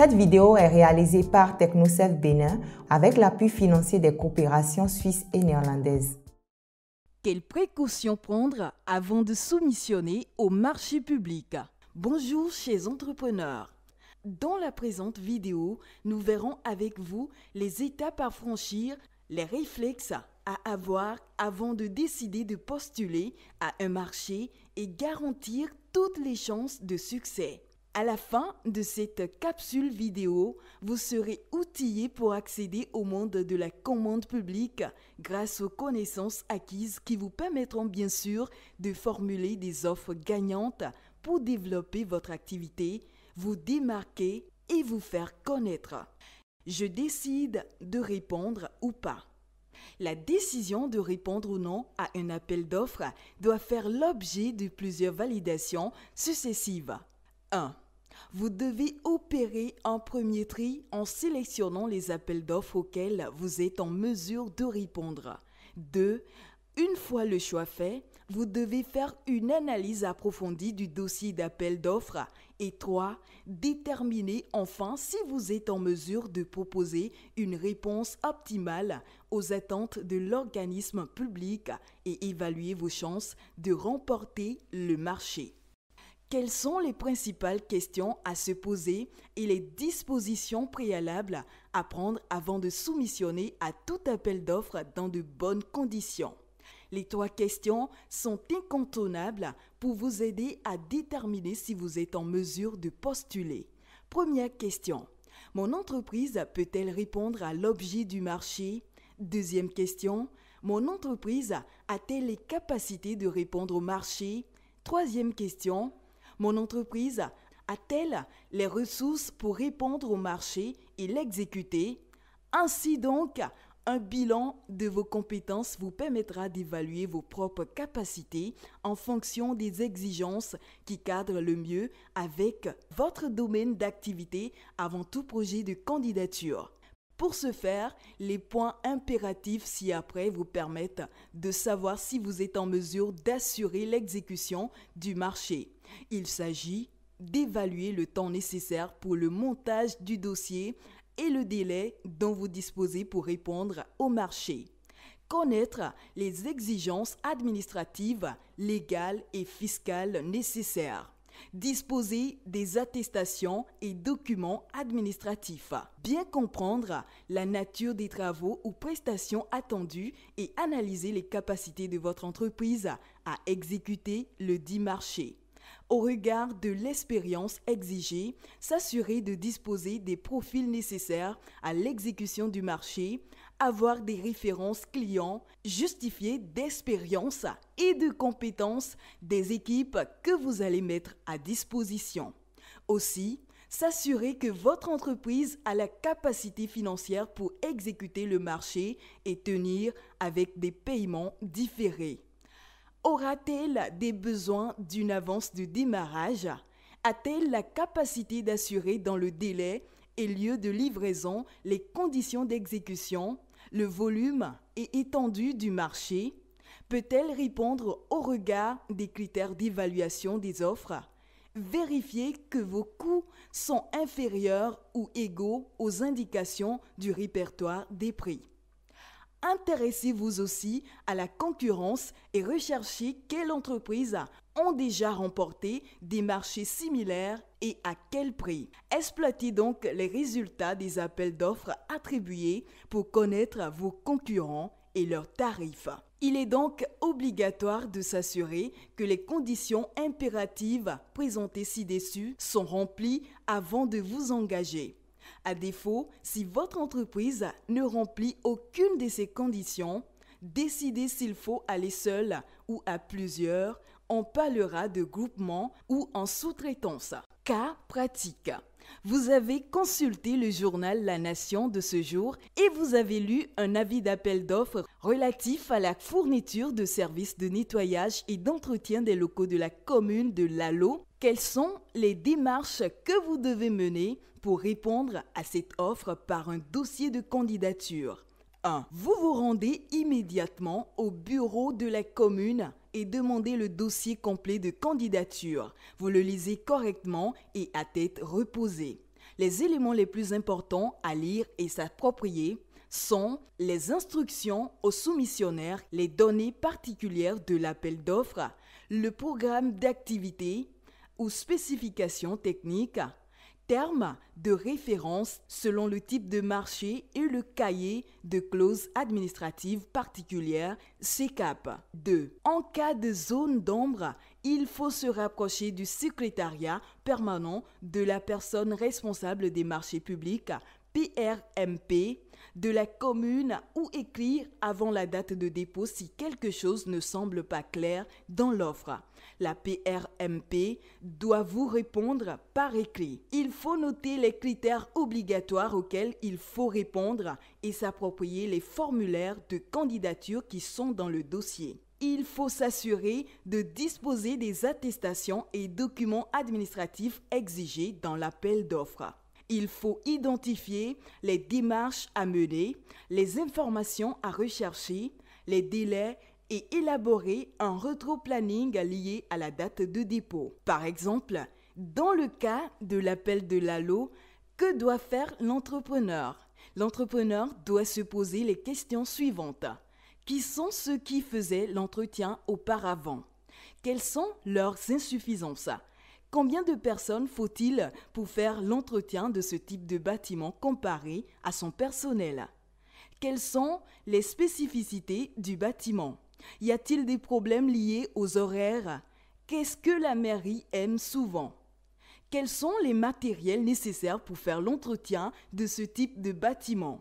Cette vidéo est réalisée par Technocef Bénin avec l'appui financier des coopérations suisses et néerlandaises. Quelles précautions prendre avant de soumissionner au marché public? Bonjour chers entrepreneurs. Dans la présente vidéo, nous verrons avec vous les étapes à franchir, les réflexes à avoir avant de décider de postuler à un marché et garantir toutes les chances de succès. À la fin de cette capsule vidéo, vous serez outillé pour accéder au monde de la commande publique grâce aux connaissances acquises qui vous permettront bien sûr de formuler des offres gagnantes pour développer votre activité, vous démarquer et vous faire connaître. Je décide de répondre ou pas. La décision de répondre ou non à un appel d'offres doit faire l'objet de plusieurs validations successives. 1. Vous devez opérer un premier tri en sélectionnant les appels d'offres auxquels vous êtes en mesure de répondre. 2. Une fois le choix fait, vous devez faire une analyse approfondie du dossier d'appel d'offres. Et 3. Déterminer enfin si vous êtes en mesure de proposer une réponse optimale aux attentes de l'organisme public et évaluer vos chances de remporter le marché. Quelles sont les principales questions à se poser et les dispositions préalables à prendre avant de soumissionner à tout appel d'offres dans de bonnes conditions? Les 3 questions sont incontournables pour vous aider à déterminer si vous êtes en mesure de postuler. Première question. Mon entreprise peut-elle répondre à l'objet du marché? Deuxième question. Mon entreprise a-t-elle les capacités de répondre au marché? Troisième question. Mon entreprise a-t-elle les ressources pour répondre au marché et l'exécuter? Ainsi donc, un bilan de vos compétences vous permettra d'évaluer vos propres capacités en fonction des exigences qui cadrent le mieux avec votre domaine d'activité avant tout projet de candidature. Pour ce faire, les points impératifs ci-après vous permettent de savoir si vous êtes en mesure d'assurer l'exécution du marché. Il s'agit d'évaluer le temps nécessaire pour le montage du dossier et le délai dont vous disposez pour répondre au marché. Connaître les exigences administratives, légales et fiscales nécessaires. Disposer des attestations et documents administratifs. Bien comprendre la nature des travaux ou prestations attendues et analyser les capacités de votre entreprise à exécuter le dit marché. Au regard de l'expérience exigée, s'assurer de disposer des profils nécessaires à l'exécution du marché, avoir des références clients, justifier d'expérience et de compétences des équipes que vous allez mettre à disposition. Aussi, s'assurer que votre entreprise a la capacité financière pour exécuter le marché et tenir avec des paiements différés. Aura-t-elle des besoins d'une avance de démarrage? A-t-elle la capacité d'assurer dans le délai et lieu de livraison les conditions d'exécution, le volume et étendue du marché? Peut-elle répondre au regard des critères d'évaluation des offres? Vérifiez que vos coûts sont inférieurs ou égaux aux indications du répertoire des prix. Intéressez-vous aussi à la concurrence et recherchez quelles entreprises ont déjà remporté des marchés similaires et à quel prix. Exploitez donc les résultats des appels d'offres attribués pour connaître vos concurrents et leurs tarifs. Il est donc obligatoire de s'assurer que les conditions impératives présentées ci-dessus sont remplies avant de vous engager. À défaut, si votre entreprise ne remplit aucune de ces conditions, décidez s'il faut aller seul ou à plusieurs. On parlera de groupement ou en sous-traitance. Cas pratique. Vous avez consulté le journal La Nation de ce jour et vous avez lu un avis d'appel d'offres relatif à la fourniture de services de nettoyage et d'entretien des locaux de la commune de Lalo. Quelles sont les démarches que vous devez mener pour répondre à cette offre par un dossier de candidature? 1. Vous vous rendez immédiatement au bureau de la commune et demandez le dossier complet de candidature. Vous le lisez correctement et à tête reposée. Les éléments les plus importants à lire et s'approprier sont les instructions aux soumissionnaires, les données particulières de l'appel d'offres, le programme d'activité ou spécifications techniques, termes de référence selon le type de marché et le cahier de clauses administratives particulières CCAP. 2. En cas de zone d'ombre, il faut se rapprocher du secrétariat permanent de la personne responsable des marchés publics, PRMP, de la commune ou écrire avant la date de dépôt si quelque chose ne semble pas clair dans l'offre. La PRMP doit vous répondre par écrit. Il faut noter les critères obligatoires auxquels il faut répondre et s'approprier les formulaires de candidature qui sont dans le dossier. Il faut s'assurer de disposer des attestations et documents administratifs exigés dans l'appel d'offres. Il faut identifier les démarches à mener, les informations à rechercher, les délais et élaborer un rétro-planning lié à la date de dépôt. Par exemple, dans le cas de l'appel de l'ALO, que doit faire l'entrepreneur? L'entrepreneur doit se poser les questions suivantes. Qui sont ceux qui faisaient l'entretien auparavant? Quelles sont leurs insuffisances? Combien de personnes faut-il pour faire l'entretien de ce type de bâtiment comparé à son personnel? Quelles sont les spécificités du bâtiment? Y a-t-il des problèmes liés aux horaires? Qu'est-ce que la mairie aime souvent? Quels sont les matériels nécessaires pour faire l'entretien de ce type de bâtiment?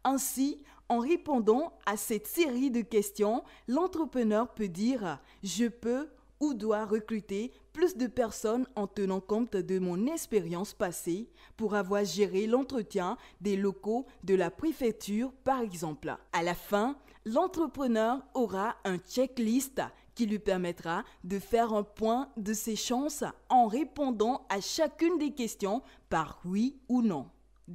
Ainsi, en répondant à cette série de questions, l'entrepreneur peut dire « Je peux » ou doit recruter plus de personnes en tenant compte de mon expérience passée pour avoir géré l'entretien des locaux de la préfecture, par exemple. À la fin, l'entrepreneur aura un checklist qui lui permettra de faire un point de ses chances en répondant à chacune des questions par oui ou non.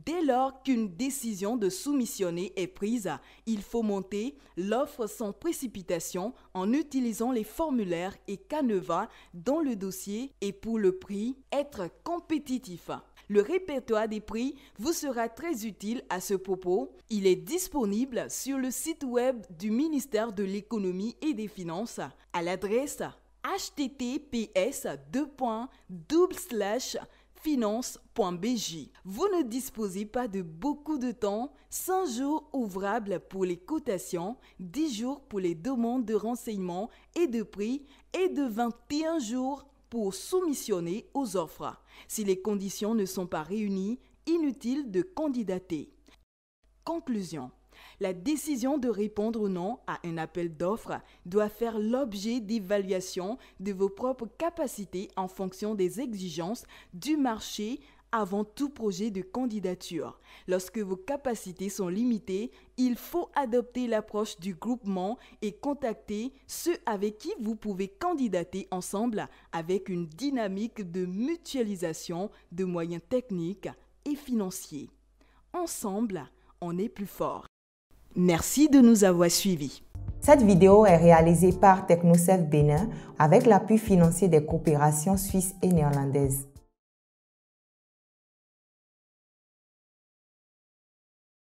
Dès lors qu'une décision de soumissionner est prise, il faut monter l'offre sans précipitation en utilisant les formulaires et canevas dans le dossier et pour le prix, être compétitif. Le répertoire des prix vous sera très utile à ce propos. Il est disponible sur le site web du ministère de l'Économie et des Finances à l'adresse https://finance.bj. Vous ne disposez pas de beaucoup de temps, 5 jours ouvrables pour les cotations, 10 jours pour les demandes de renseignements et de prix et de 21 jours pour soumissionner aux offres. Si les conditions ne sont pas réunies, inutile de candidater. Conclusion. La décision de répondre ou non à un appel d'offres doit faire l'objet d'évaluation de vos propres capacités en fonction des exigences du marché avant tout projet de candidature. Lorsque vos capacités sont limitées, il faut adopter l'approche du groupement et contacter ceux avec qui vous pouvez candidater ensemble avec une dynamique de mutualisation de moyens techniques et financiers. Ensemble, on est plus fort. Merci de nous avoir suivis. Cette vidéo est réalisée par TechnoServe Bénin avec l'appui financier des coopérations suisses et néerlandaises.